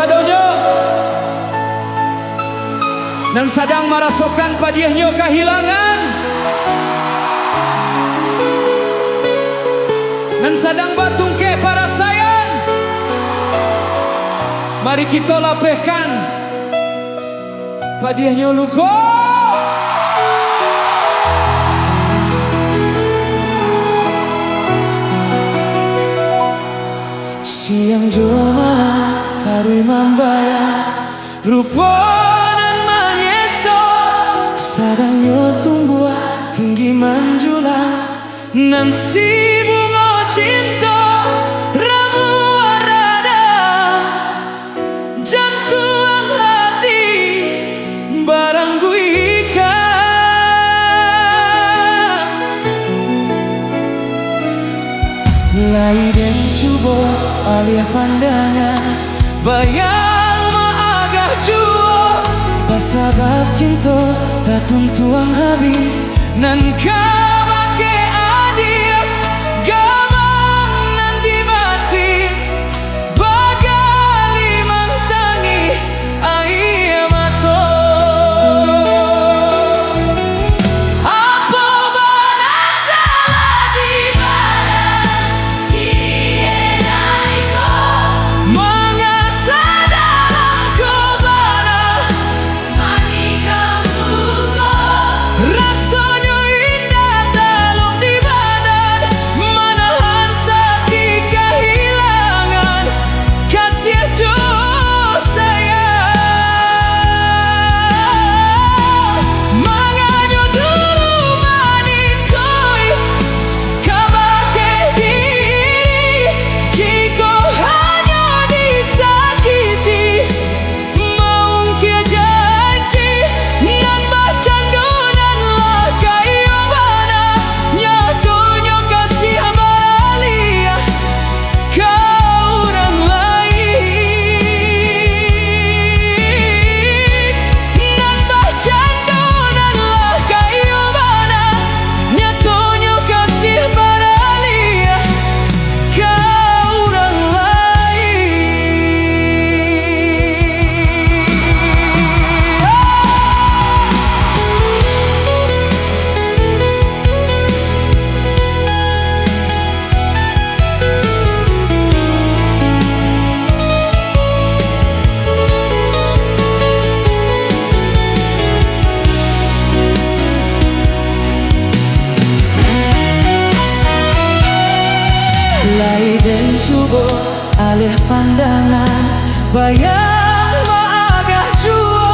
sadonyo dan sadang merasakan padiahnya kehilangan dan sadang batung ke para sayang. Mari kita lapehkan padiahnya luko. Siang jo malam tarui membaya rupa dan menyeso sadangnya tumbuh tinggi menjulang nan si bunga cinta ramu radam jantung hati barang guikan lai dan cubo alih pandangan bayang maagah juo pasabab cinta tak tuntuang habis nan kabake adil gamang nan dibati bagali mantangi air mato apa banasa di badan kienaiku mengasa dalam kobana manikam luka rasanya indah dalam di badan menahan sakit kehilangan kasih jo sayang manganya dulu manikoi kabake diri jika hanya disakiti maungkir janji nan bacandonan lah kayu bana nyatunya kasih baralia kau orang lain nan bacandonan lah kayu bana nyatunya kasih baralia kau orang lai dan cubo alih pandangan bayang maagah juo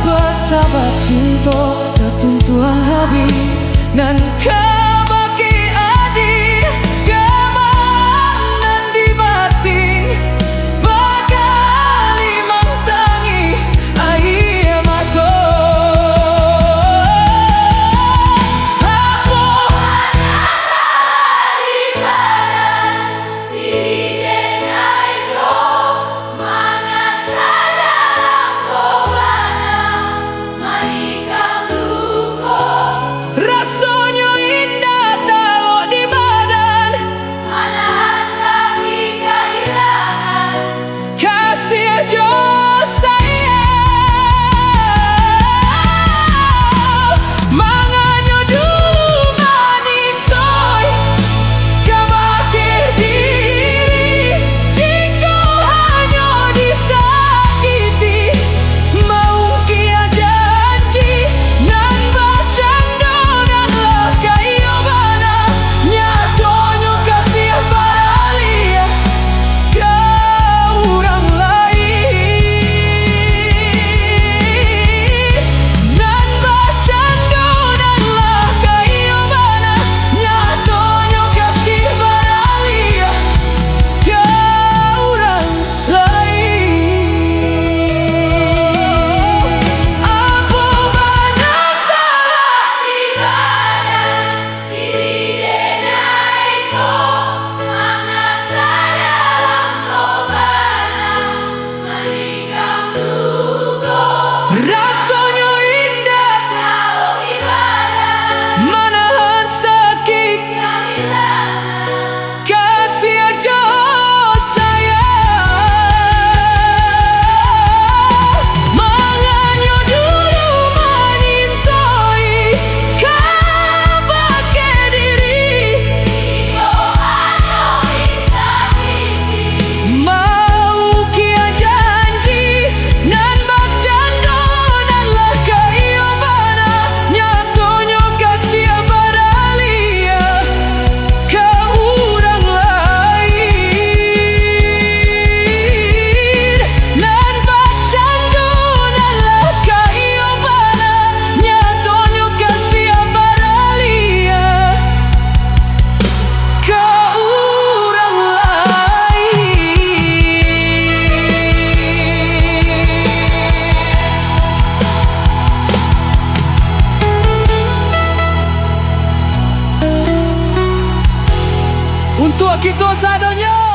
pasabab cinta ketuntuan habis nan kabake adil gamang nan dibating bagali mantangi air mato apa rasanya Untuk kita sadanya.